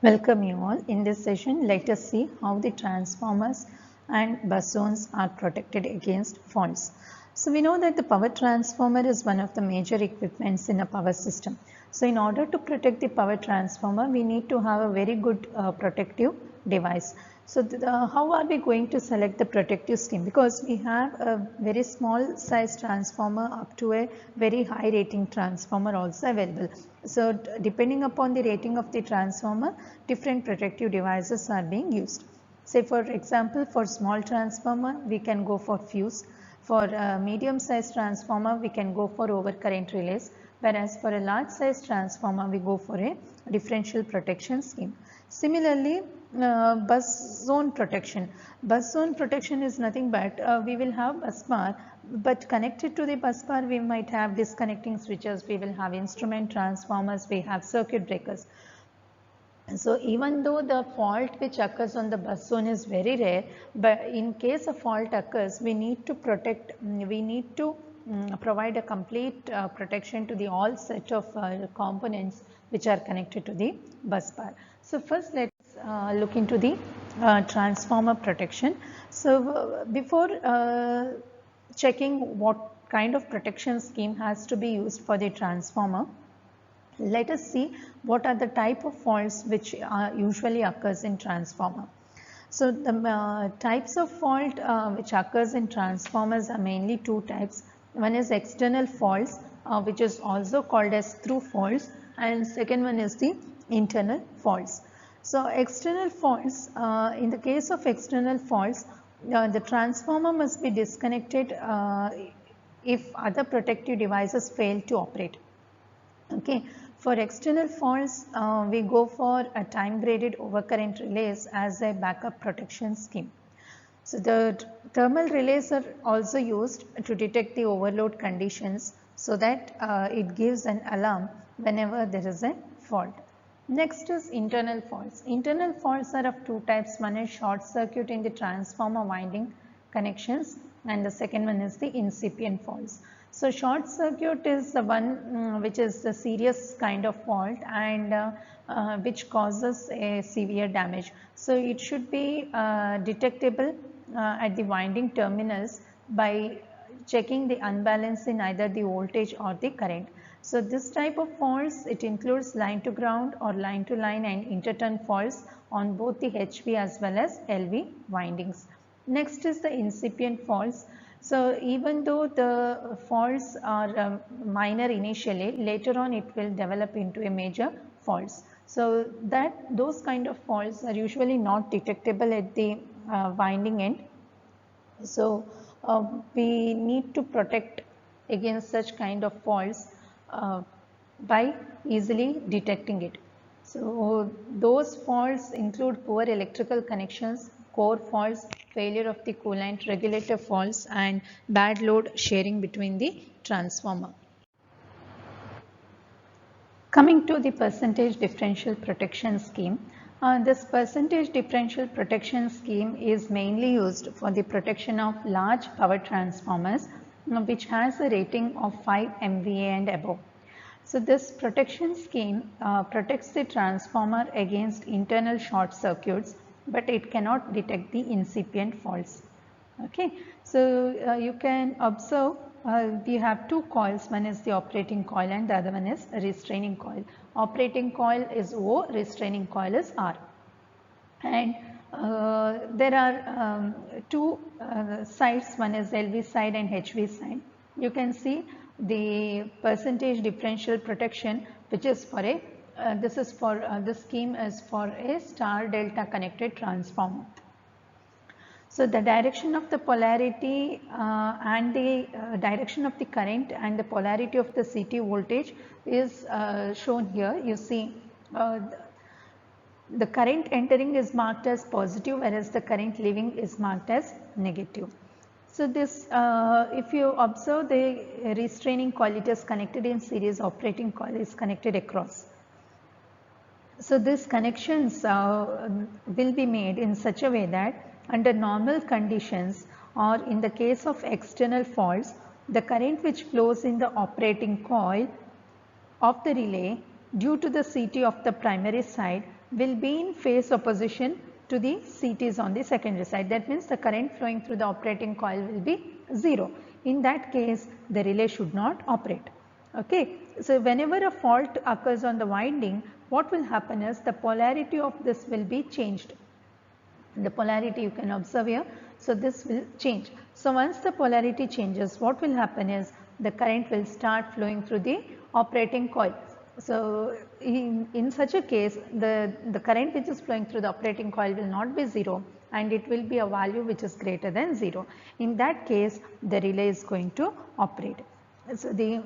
Welcome you all. In this session, let us see how the transformers and bus zones are protected against faults. So we know that the power transformer is one of the major equipments in a power system. So in order to protect the power transformer, we need to have a very good protective device. So how are we going to select the protective scheme? Because we have a very small size transformer up to a very high rating transformer also available. So depending upon the rating of the transformer, different protective devices are being used. Say for example, for small transformer, we can go for fuse. For a medium size transformer, we can go for overcurrent relays. Whereas for a large size transformer, we go for a differential protection scheme. Similarly, bus zone protection. Bus zone protection is nothing but we will have bus bar, but connected to the bus bar we might have disconnecting switches, we will have instrument transformers, we have circuit breakers. So even though the fault which occurs on the bus zone is very rare, but in case a fault occurs, we need to protect, we need to provide a complete protection to the all set of components which are connected to the bus bar. So first let's look into the transformer protection. So before checking what kind of protection scheme has to be used for the transformer, let us see what are the type of faults which usually occurs in transformer. So the types of fault which occurs in transformers are mainly two types. One is external faults, which is also called as through faults, and second one is the internal faults. So external faults, in the case of external faults, the transformer must be disconnected if other protective devices fail to operate. Okay. For external faults, we go for a time graded overcurrent relays as a backup protection scheme. So the thermal relays are also used to detect the overload conditions so that it gives an alarm whenever there is a fault. Next is internal faults. Internal faults are of two types. One is short circuit in the transformer winding connections, and the second one is the incipient faults. So short circuit is the one which is the serious kind of fault and which causes a severe damage. So it should be detectable at the winding terminals by checking the unbalance in either the voltage or the current. So this type of faults, it includes line to ground or line to line and interturn faults on both the HV as well as LV windings. Next is the incipient faults. So even though the faults are minor initially, later on it will develop into a major faults. So those kind of faults are usually not detectable at the winding end. So we need to protect against such kind of faults by easily detecting it. So those faults include poor electrical connections, core faults, failure of the coolant, regulator faults, and bad load sharing between the transformer. Coming to the percentage differential protection scheme, this percentage differential protection scheme is mainly used for the protection of large power transformers which has a rating of 5 MVA and above. So this protection scheme protects the transformer against internal short circuits, but it cannot detect the incipient faults. Okay, so you can observe we have two coils, one is the operating coil and the other one is a restraining coil. Operating coil is O, restraining coil is R. And there are two sides, one is LV side and HV side. You can see the percentage differential protection, which is for a this scheme is for a star delta connected transformer. So the direction of the polarity and the direction of the current and the polarity of the CT voltage is shown here. You see the current entering is marked as positive, whereas the current leaving is marked as negative. So this, if you observe, the restraining coil, it is connected in series, operating coil is connected across. So these connections will be made in such a way that under normal conditions, or in the case of external faults, the current which flows in the operating coil of the relay due to the CT of the primary side will be in phase opposition to the CTs on the secondary side. That means the current flowing through the operating coil will be 0. In that case, the relay should not operate. Okay. So whenever a fault occurs on the winding, what will happen is the polarity of this will be changed. The polarity you can observe here. So this will change. So once the polarity changes, what will happen is the current will start flowing through the operating coil. So in such a case, the current which is flowing through the operating coil will not be 0, and it will be a value which is greater than 0. In that case, the relay is going to operate. So the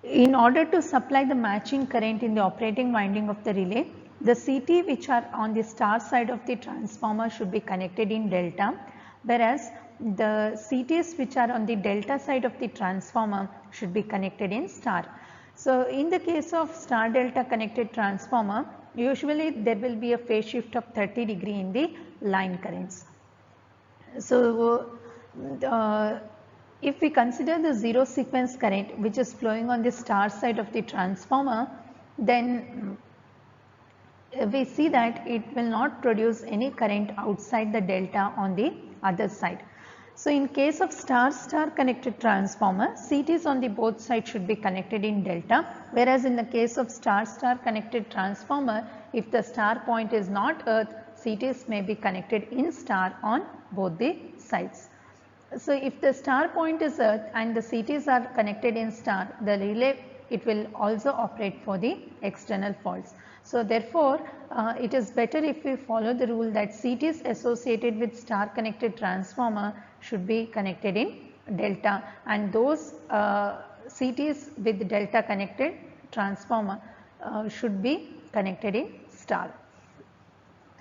in order to supply the matching current in the operating winding of the relay, the CT which are on the star side of the transformer should be connected in delta, whereas the CTs which are on the delta side of the transformer should be connected in star. So in the case of star delta connected transformer, usually there will be a phase shift of 30 degree in the line currents. So if we consider the zero sequence current which is flowing on the star side of the transformer, then we see that it will not produce any current outside the delta on the other side. So in case of star-star connected transformer, CTs on the both sides should be connected in delta, whereas in the case of star-star connected transformer, if the star point is not earth, CTs may be connected in star on both the sides. So if the star point is earth and the CTs are connected in star, the relay, it will also operate for the external faults. So therefore, it is better if we follow the rule that CTs associated with star connected transformer should be connected in delta, and those CTs with delta connected transformer should be connected in star.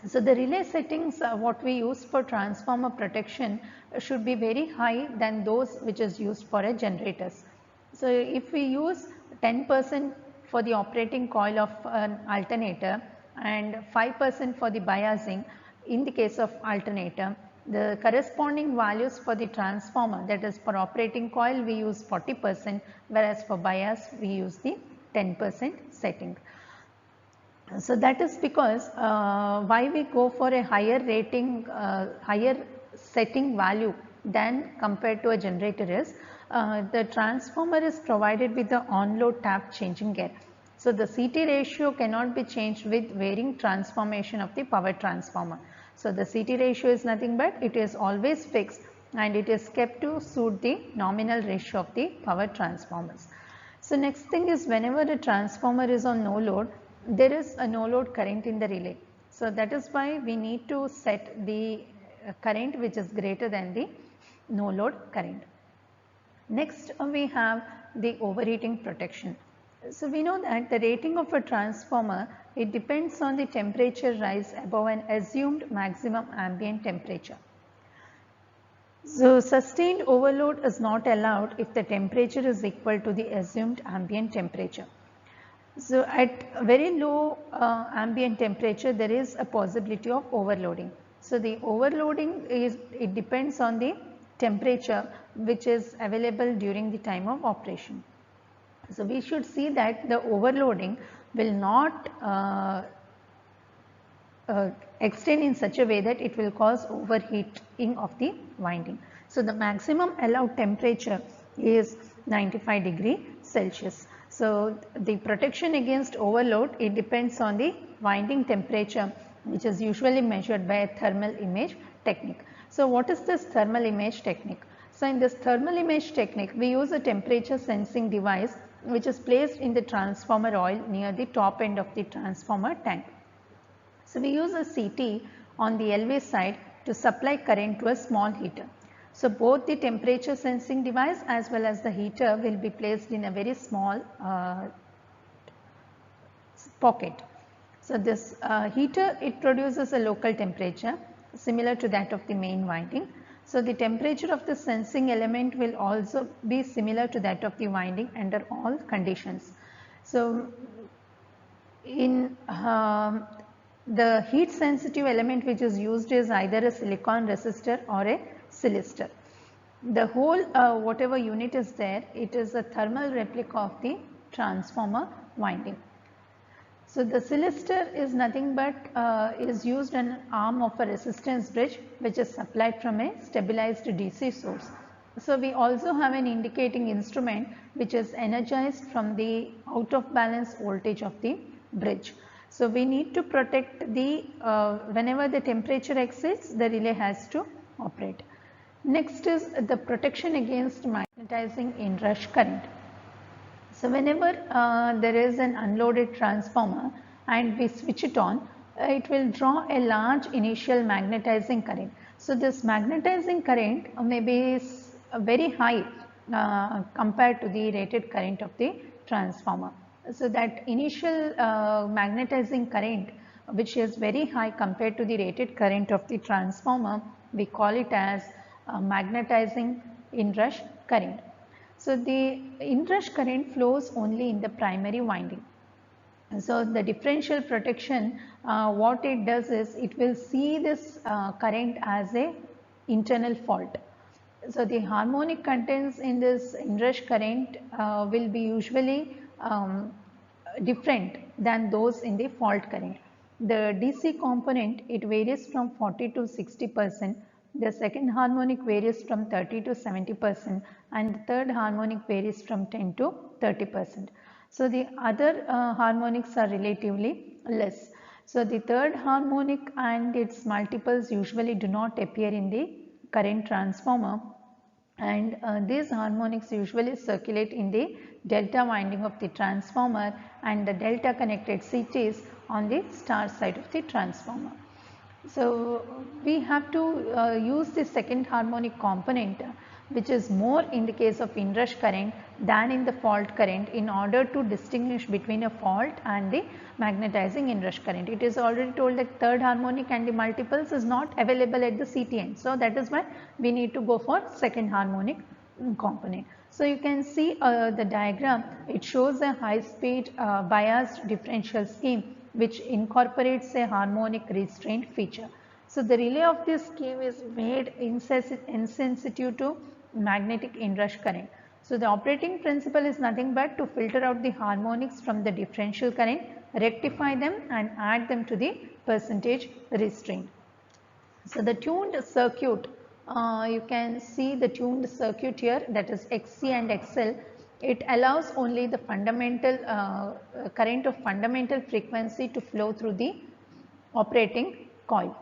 So the relay settings what we use for transformer protection should be very high than those which is used for a generators. So if we use 10% for the operating coil of an alternator and 5% for the biasing in the case of alternator, the corresponding values for the transformer, that is for operating coil we use 40%, whereas for bias we use the 10% setting. So that is because why we go for a higher rating, higher setting value than compared to a generator is the transformer is provided with the on-load tap changing gear. So the CT ratio cannot be changed with varying transformation of the power transformer. So the CT ratio is nothing but it is always fixed and it is kept to suit the nominal ratio of the power transformers. So next thing is whenever the transformer is on no load, there is a no load current in the relay. So that is why we need to set the current which is greater than the no load current. Next we have the overheating protection. So we know that the rating of a transformer, it depends on the temperature rise above an assumed maximum ambient temperature. So sustained overload is not allowed if the temperature is equal to the assumed ambient temperature. So at very low ambient temperature, there is a possibility of overloading. So the overloading is, it depends on the temperature which is available during the time of operation. So we should see that the overloading will not extend in such a way that it will cause overheating of the winding. So the maximum allowed temperature is 95 degree Celsius. So the protection against overload, it depends on the winding temperature, which is usually measured by a thermal image technique. So what is this thermal image technique? So in this thermal image technique, we use a temperature sensing device which is placed in the transformer oil near the top end of the transformer tank. So we use a CT on the LV side to supply current to a small heater. So both the temperature sensing device as well as the heater will be placed in a very small pocket. So this heater, it produces a local temperature similar to that of the main winding. So the temperature of the sensing element will also be similar to that of the winding under all conditions. So in the heat sensitive element which is used is either a silicon resistor or a silistor. The whole whatever unit is there, it is a thermal replica of the transformer winding. So the silistor is nothing but is used an arm of a resistance bridge which is supplied from a stabilized DC source. So we also have an indicating instrument which is energized from the out of balance voltage of the bridge. So we need to protect the whenever the temperature exceeds, the relay has to operate. Next is the protection against magnetizing inrush current. So whenever there is an unloaded transformer and we switch it on, it will draw a large initial magnetizing current. So this magnetizing current may be very high compared to the rated current of the transformer. So that initial magnetizing current, which is very high compared to the rated current of the transformer, we call it as magnetizing inrush current. So the inrush current flows only in the primary winding. So the differential protection, what it does is it will see this current as a internal fault. So the harmonic contents in this inrush current will be usually different than those in the fault current. The DC component, it varies from 40 to 60%. The second harmonic varies from 30 to 70% and the third harmonic varies from 10 to 30%. So the other harmonics are relatively less. So the third harmonic and its multiples usually do not appear in the current transformer, and these harmonics usually circulate in the delta winding of the transformer and the delta connected CTs on the star side of the transformer. So we have to use the second harmonic component, which is more in the case of inrush current than in the fault current, in order to distinguish between a fault and the magnetizing inrush current. It is already told that third harmonic and the multiples is not available at the CTN. So that is why we need to go for second harmonic component. So you can see the diagram, it shows a high speed biased differential scheme which incorporates a harmonic restraint feature. So the relay of this scheme is made insensitive to magnetic inrush current. So the operating principle is nothing but to filter out the harmonics from the differential current, rectify them and add them to the percentage restraint. So the tuned circuit, you can see the tuned circuit here, that is XC and XL. It allows only the fundamental current of fundamental frequency to flow through the operating coil.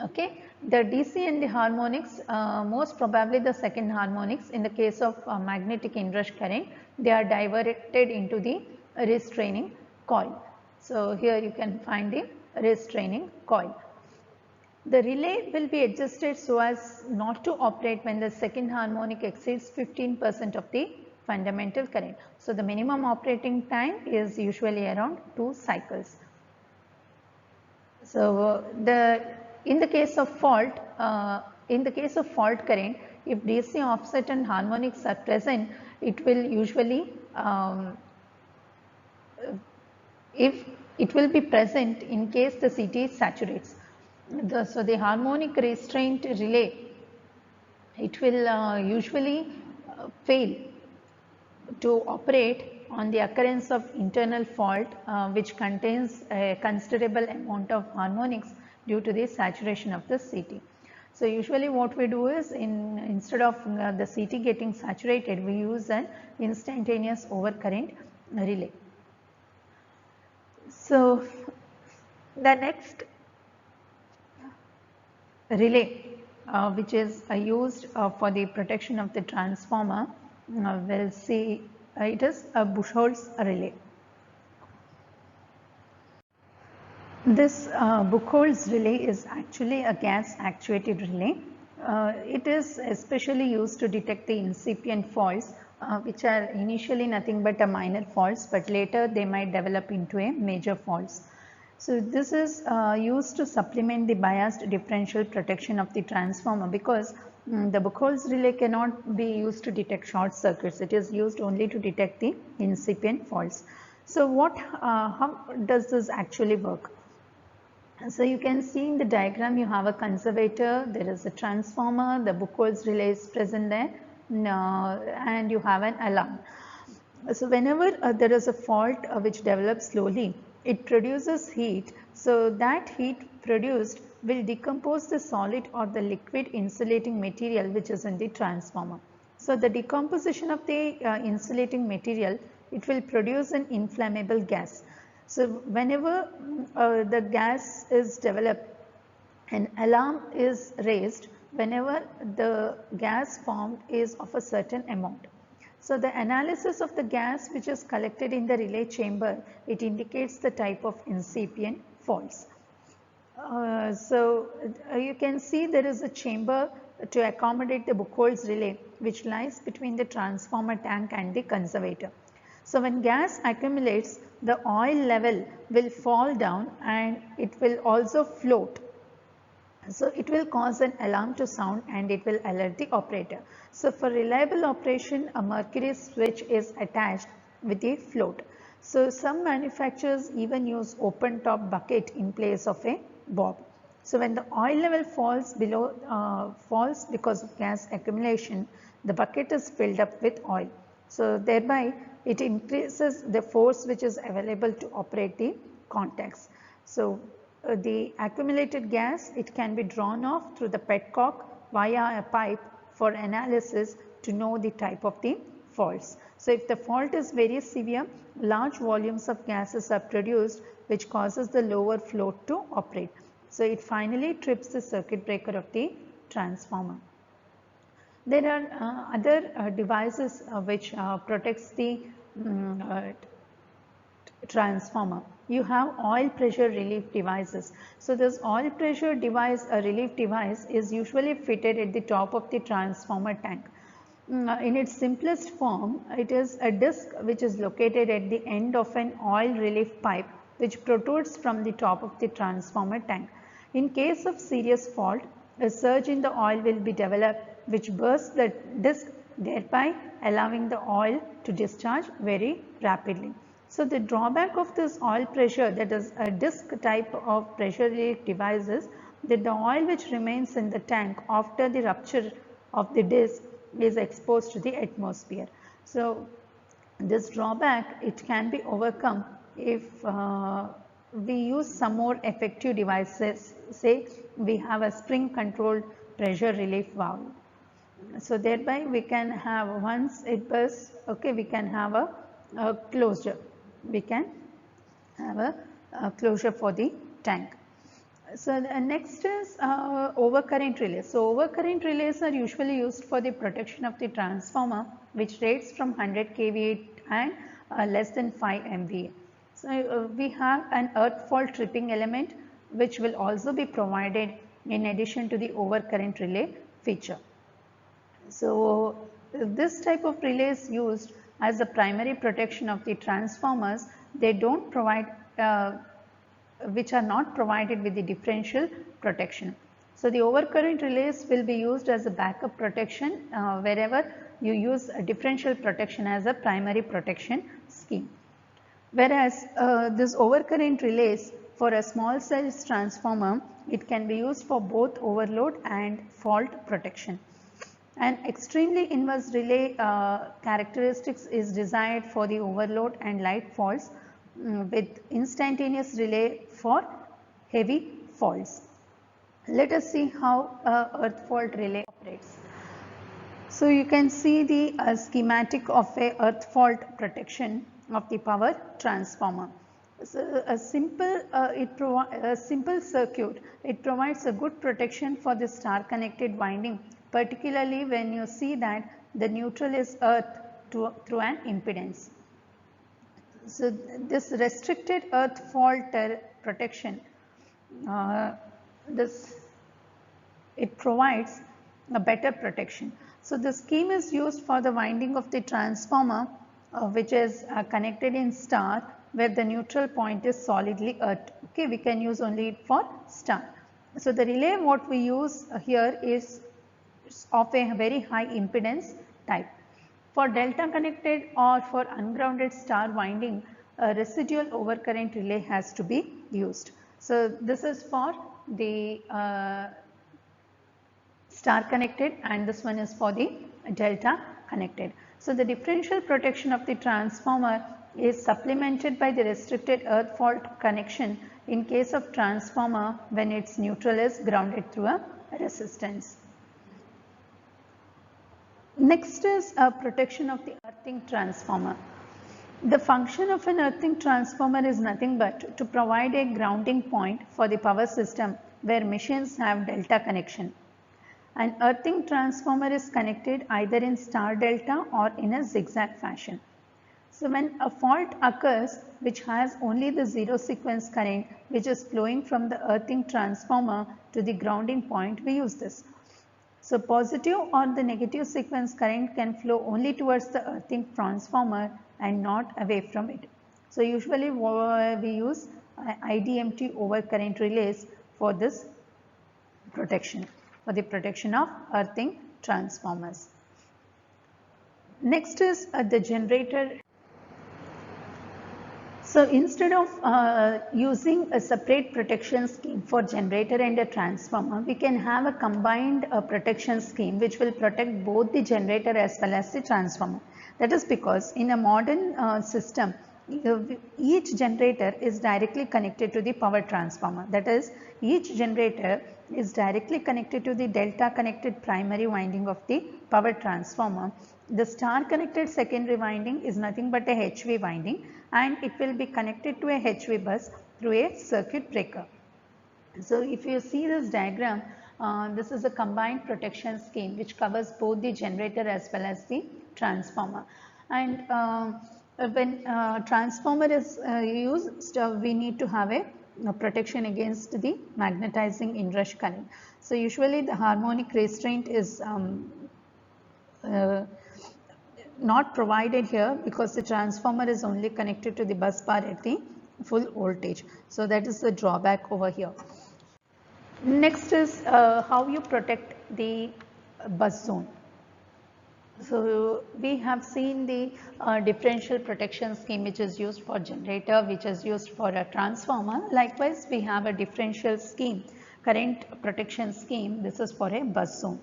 Okay, the DC and the harmonics, most probably the second harmonics, in the case of magnetic inrush current, they are diverted into the restraining coil. So here you can find the restraining coil. The relay will be adjusted so as not to operate when the second harmonic exceeds 15% of the fundamental current. So the minimum operating time is usually around 2 cycles. So in the case of fault current, if DC offset and harmonics are present, it will usually if it will be present in case the CT saturates. So the harmonic restraint relay, it will usually fail to operate on the occurrence of internal fault which contains a considerable amount of harmonics due to the saturation of the CT. So usually what we do is, instead of the CT getting saturated, we use an instantaneous overcurrent relay. So the next relay which is used for the protection of the transformer, we'll see it is a Buchholz relay. This Buchholz relay is actually a gas actuated relay. It is especially used to detect the incipient faults which are initially nothing but a minor faults, but later they might develop into a major faults. So this is used to supplement the biased differential protection of the transformer, because the Buchholz relay cannot be used to detect short circuits. It is used only to detect the incipient faults. So how does this actually work? So you can see in the diagram, you have a conservator, there is a transformer, the Buchholz relay is present there, and you have an alarm. So whenever there is a fault which develops slowly, it produces heat. So that heat produced will decompose the solid or the liquid insulating material which is in the transformer. So the decomposition of the insulating material, it will produce an inflammable gas. So whenever the gas is developed, an alarm is raised whenever the gas formed is of a certain amount. So the analysis of the gas which is collected in the relay chamber, it indicates the type of incipient faults. You can see there is a chamber to accommodate the Buchholz relay which lies between the transformer tank and the conservator. So when gas accumulates, the oil level will fall down and it will also float. So it will cause an alarm to sound and it will alert the operator. So for reliable operation, a mercury switch is attached with a float. So some manufacturers even use open top bucket in place of a bob. So when the oil level falls because of gas accumulation, the bucket is filled up with oil. So thereby it increases the force which is available to operate the contacts. So the accumulated gas, it can be drawn off through the petcock via a pipe for analysis to know the type of the faults. So if the fault is very severe, large volumes of gases are produced which causes the lower float to operate. So it finally trips the circuit breaker of the transformer. There are other devices which protects the transformer. You have oil pressure relief devices. So this oil pressure device, a relief device, is usually fitted at the top of the transformer tank. In its simplest form, it is a disc which is located at the end of an oil relief pipe which protrudes from the top of the transformer tank. In case of serious fault, a surge in the oil will be developed which bursts the disc, thereby allowing the oil to discharge very rapidly. So the drawback of this oil pressure, that is a disc type of pressure relief devices, that the oil which remains in the tank after the rupture of the disc is exposed to the atmosphere. So this drawback, it can be overcome if we use some more effective devices. Say we have a spring controlled pressure relief valve. So thereby we can have, once it bursts, okay, we can have a closure. We can have a closure for the tank. So the next is overcurrent relays. So overcurrent relays are usually used for the protection of the transformer which rates from 100 kVA and less than 5 MVA. So we have an earth fault tripping element which will also be provided in addition to the overcurrent relay feature. So this type of relay is used as the primary protection of the transformers. They don't provide, which are not provided with the differential protection. So the overcurrent relays will be used as a backup protection wherever you use a differential protection as a primary protection scheme. Whereas this overcurrent relays for a small size transformer, it can be used for both overload and fault protection. An extremely inverse relay characteristics is desired for the overload and light faults with instantaneous relay for heavy faults. Let us see how earth fault relay operates. So you can see the schematic of a earth fault protection of the power transformer. So a simple circuit, it provides a good protection for the star connected winding, particularly when you see that the neutral is earth through an impedance. So this restricted earth fault protection, it provides a better protection. So the scheme is used for the winding of the transformer which is connected in star where the neutral point is solidly earthed. Okay, we can use only it for star. So the relay what we use here is of a very high impedance type. For delta connected or for ungrounded star winding, a residual overcurrent relay has to be used. So this is for the star connected, and this one is for the delta connected. So the differential protection of the transformer is supplemented by the restricted earth fault connection in case of transformer when its neutral is grounded through a resistance. Next is protection of the earthing transformer. The function of an earthing transformer is nothing but to provide a grounding point for the power system where machines have delta connection. An earthing transformer is connected either in star delta or in a zigzag fashion. So when a fault occurs which has only the zero sequence current which is flowing from the earthing transformer to the grounding point, we use this. So positive or the negative sequence current can flow only towards the earthing transformer and not away from it. So usually we use IDMT overcurrent relays for this protection, for the protection of earthing transformers. Next is the generator. So instead of using a separate protection scheme for generator and a transformer, we can have a combined protection scheme which will protect both the generator as well as the transformer. That is because in a modern system, each generator is directly connected to the power transformer. That is, each generator is directly connected to the delta connected primary winding of the power transformer. The star connected secondary winding is nothing but a HV winding, and it will be connected to a HV bus through a circuit breaker. So if you see this diagram, this is a combined protection scheme which covers both the generator as well as the transformer. And when transformer is used, we need to have a protection against the magnetizing inrush current. So usually the harmonic restraint is not provided here because the transformer is only connected to the bus bar at the full voltage. So that is the drawback over here. Next is how you protect the bus zone. So we have seen the differential protection scheme which is used for generator, which is used for a transformer. Likewise, we have a differential scheme, current protection scheme. This is for a bus zone.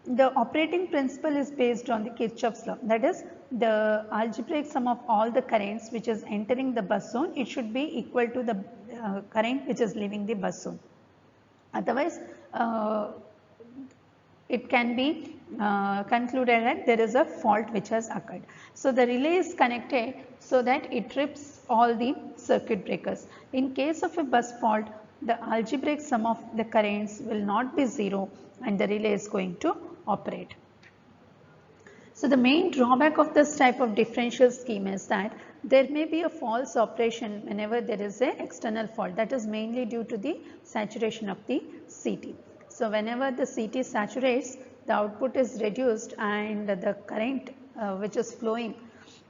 The operating principle is based on the Kirchhoff's law. That is, the algebraic sum of all the currents which is entering the bus zone, it should be equal to the current which is leaving the bus zone. Otherwise, it can be concluded that there is a fault which has occurred. So the relay is connected so that it trips all the circuit breakers. In case of a bus fault, the algebraic sum of the currents will not be zero and the relay is going to operate. So the main drawback of this type of differential scheme is that there may be a false operation whenever there is an external fault. That is mainly due to the saturation of the CT. So whenever the CT saturates, the output is reduced and the current which is flowing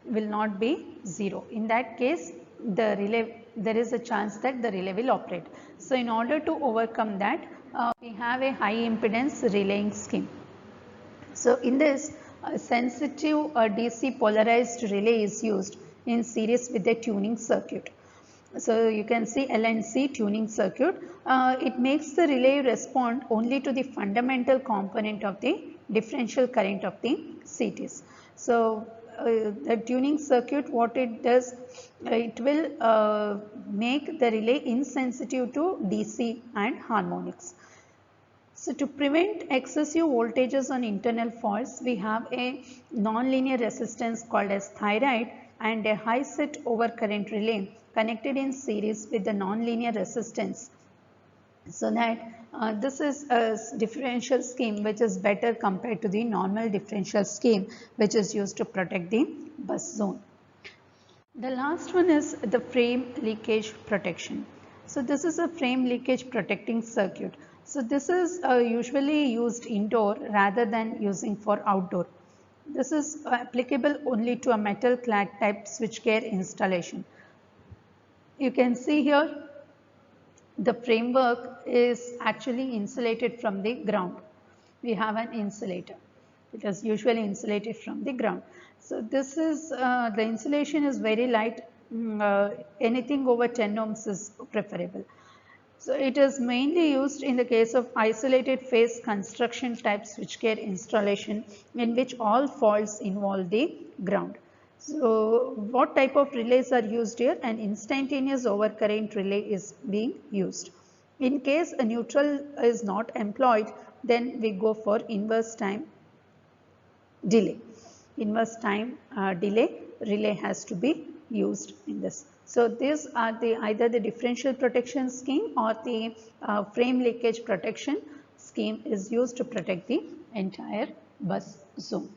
will not be zero. In that case, the relay, there is a chance that the relay will operate. So in order to overcome that, we have a high impedance relaying scheme. So in this, a sensitive DC polarized relay is used in series with a tuning circuit. So you can see LNC tuning circuit. It makes the relay respond only to the fundamental component of the differential current of the CTs. So the tuning circuit, what it does, it will make the relay insensitive to DC and harmonics. So to prevent excessive voltages on internal faults, we have a nonlinear resistance called as thyroid and a high set overcurrent relay connected in series with the nonlinear resistance. So that this is a differential scheme which is better compared to the normal differential scheme which is used to protect the bus zone. The last one is the frame leakage protection. So this is a frame leakage protecting circuit. So this is usually used indoor rather than using for outdoor. This is applicable only to a metal clad type switchgear installation. you can see here the framework is actually insulated from the ground. We have an insulator. It is usually insulated from the ground. So this is, the insulation is very light, anything over 10 ohms is preferable. So it is mainly used in the case of isolated phase construction type switchgear installation in which all faults involve the ground. So what type of relays are used here? An instantaneous overcurrent relay is being used. In case a neutral is not employed, then we go for inverse time delay. Inverse time delay relay has to be used in this. So these are the either the differential protection scheme or the frame leakage protection scheme is used to protect the entire bus zone.